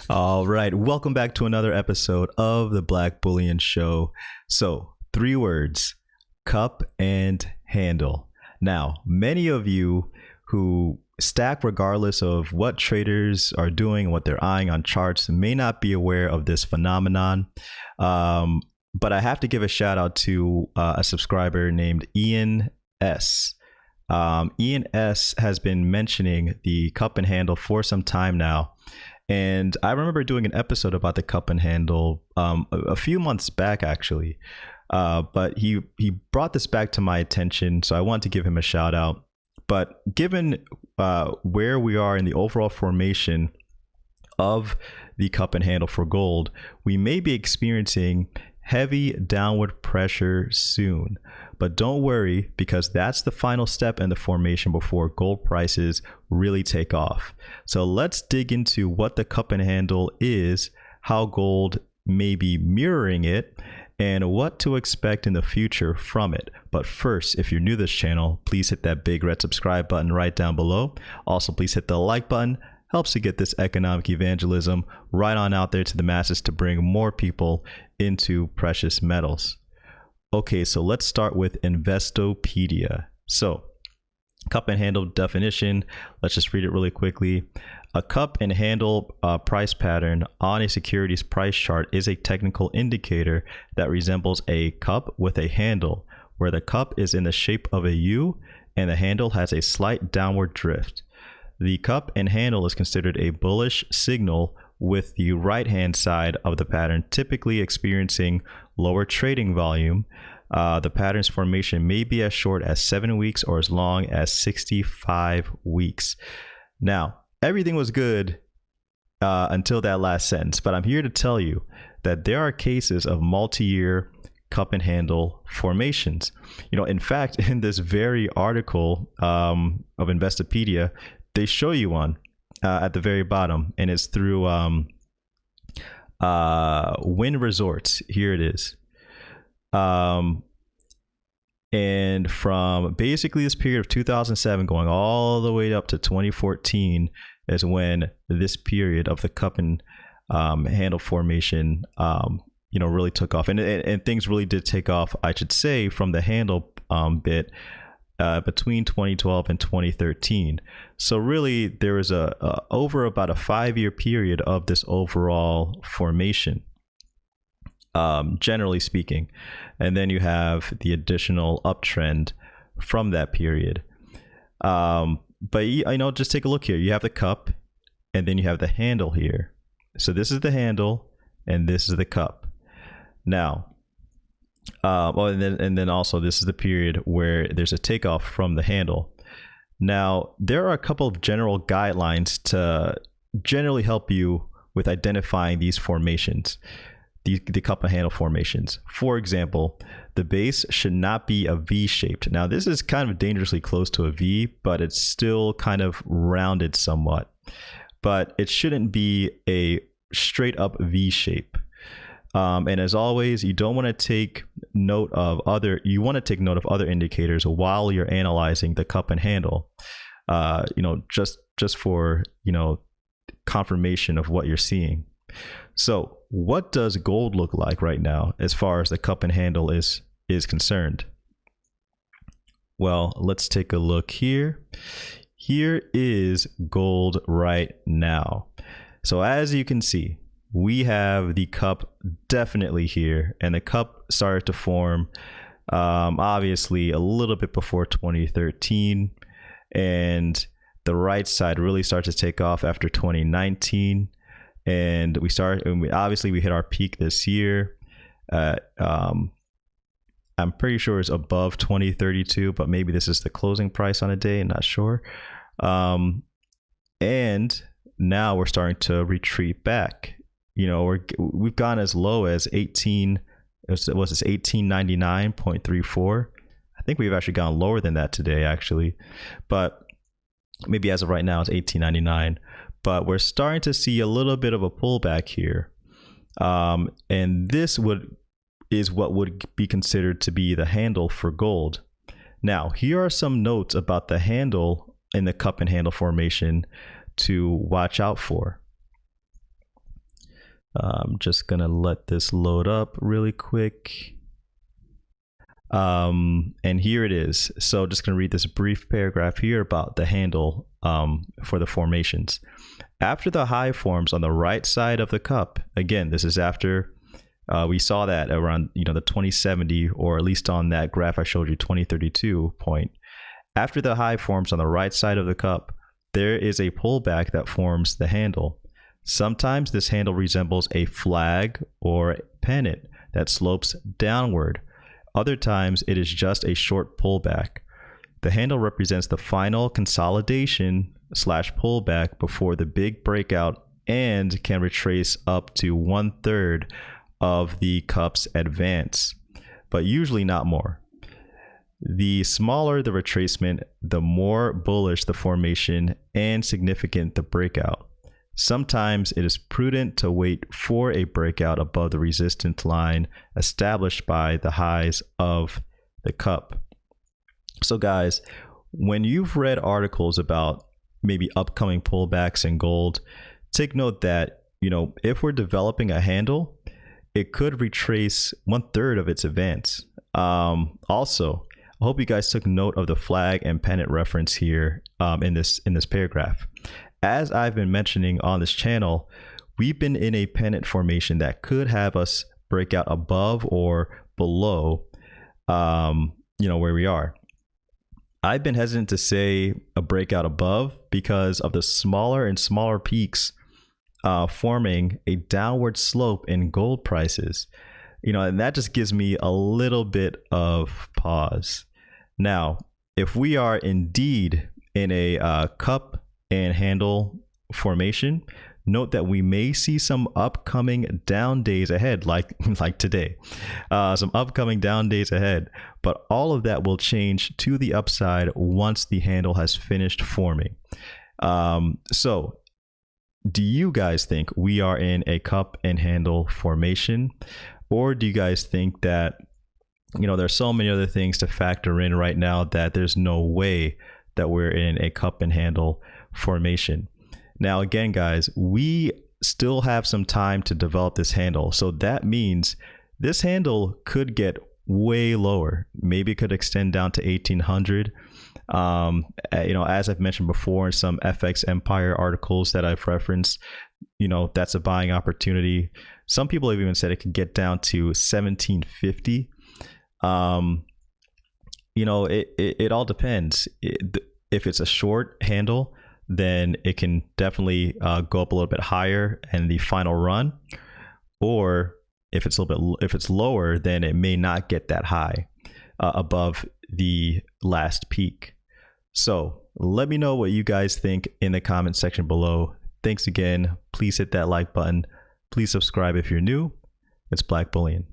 All right, welcome back to another episode of the Black Bullion Show. So, 3 words: cup and handle. Now, many of you who stack regardless of what traders are doing, what they're eyeing on charts, may not be aware of this phenomenon. But I have to give a shout out to a subscriber named Ian S. Ian S has been mentioning the cup and handle for some time now. And I remember doing an episode about the cup and handle a few months back, actually. But he brought this back to my attention, so I want to give him a shout out. But given where we are in the overall formation of the cup and handle for gold, we may be experiencing heavy downward pressure soon. But don't worry, because that's the final step in the formation before gold prices really take off. So let's dig into what the cup and handle is, how gold may be mirroring it, and what to expect in the future from it. But first, if you're new to this channel, please hit that big red subscribe button right down below. Also, please hit the like button. Helps to get this economic evangelism right on out there to the masses to bring more people into precious metals. Okay, so let's start with Investopedia. So, cup and handle definition, let's just read it really quickly. A cup and handle price pattern on a securities price chart is a technical indicator that resembles a cup with a handle, where the cup is in the shape of a U and the handle has a slight downward drift. The cup and handle is considered a bullish signal, with the right-hand side of the pattern typically experiencing lower trading volume. The pattern's formation may be as short as 7 weeks or as long as 65 weeks. Now, everything was good until that last sentence, but I'm here to tell you that there are cases of multi-year cup and handle formations. In fact, in this very article of Investopedia, they show you one at the very bottom, and it's through Wynn Resorts. Here it is. And from basically this period of 2007 going all the way up to 2014 is when this period of the cup and handle formation really took off, and things really did take off, I should say, from the handle bit between 2012 and 2013. So really there was over about a 5-year period of this overall formation, generally speaking, and then you have the additional uptrend from that period. But just take a look here. You have the cup and then you have the handle here. So this is the handle and this is the cup. Now and then also this is the period where there's a takeoff from the handle. Now, there are a couple of general guidelines to generally help you with identifying these formations, the cup and handle formations. For example, the base should not be a V-shaped. Now, this is kind of dangerously close to a V, but it's still kind of rounded somewhat. But it shouldn't be a straight up V shape. And as always, you don't want to take note of other indicators while you're analyzing the cup and handle, just for, confirmation of what you're seeing. So what does gold look like right now as far as the cup and handle is concerned? Well, let's take a look here. Here is gold right now. So as you can see, we have the cup definitely here, and the cup started to form obviously a little bit before 2013, and the right side really started to take off after 2019, and we hit our peak this year. I'm pretty sure it's above 2032, but maybe this is the closing price on a day, I'm not sure. And now we're starting to retreat back. We've gone as low as 1899.34. I think we've actually gone lower than that today, actually, but maybe as of right now it's 1899. But we're starting to see a little bit of a pullback here, and this is what would be considered to be the handle for gold. Now, here are some notes about the handle in the cup and handle formation to watch out for. I'm just gonna let this load up really quick. And here it is. So just gonna read this brief paragraph here about the handle for the formations. After the high forms on the right side of the cup, again, this is after we saw that around the 2070, or at least on that graph I showed you, 2032 point. After the high forms on the right side of the cup, there is a pullback that forms the handle. Sometimes this handle resembles a flag or pennant that slopes downward. Other times it is just a short pullback. The handle represents the final consolidation / pullback before the big breakout, and can retrace up to 1/3 of the cup's advance, but usually not more. The smaller the retracement, the more bullish the formation and significant the breakout. Sometimes it is prudent to wait for a breakout above the resistance line established by the highs of the cup. So guys, when you've read articles about maybe upcoming pullbacks in gold, take note that, if we're developing a handle, it could retrace 1/3 of its advance. Also, I hope you guys took note of the flag and pennant reference here in this paragraph. As I've been mentioning on this channel, we've been in a pennant formation that could have us break out above or below, where we are. I've been hesitant to say a breakout above because of the smaller and smaller peaks forming a downward slope in gold prices. And that just gives me a little bit of pause. Now, if we are indeed in a cup and handle formation, note that we may see some upcoming down days ahead, like today, some upcoming down days ahead, but all of that will change to the upside once the handle has finished forming. So do you guys think we are in a cup and handle formation, or do you guys think that there's so many other things to factor in right now that there's no way that we're in a cup and handle formation? Now, again, guys, we still have some time to develop this handle. So that means this handle could get way lower. Maybe it could extend down to 1800. As I've mentioned before in some FX Empire articles that I've referenced, that's a buying opportunity. Some people have even said it could get down to 1750. It all depends. If it's a short handle, then it can definitely go up a little bit higher in the final run, or if it's lower, then it may not get that high above the last peak. So let me know what you guys think in the comment section below. Thanks again. Please hit that like button. Please subscribe if you're new. It's Black Bullion.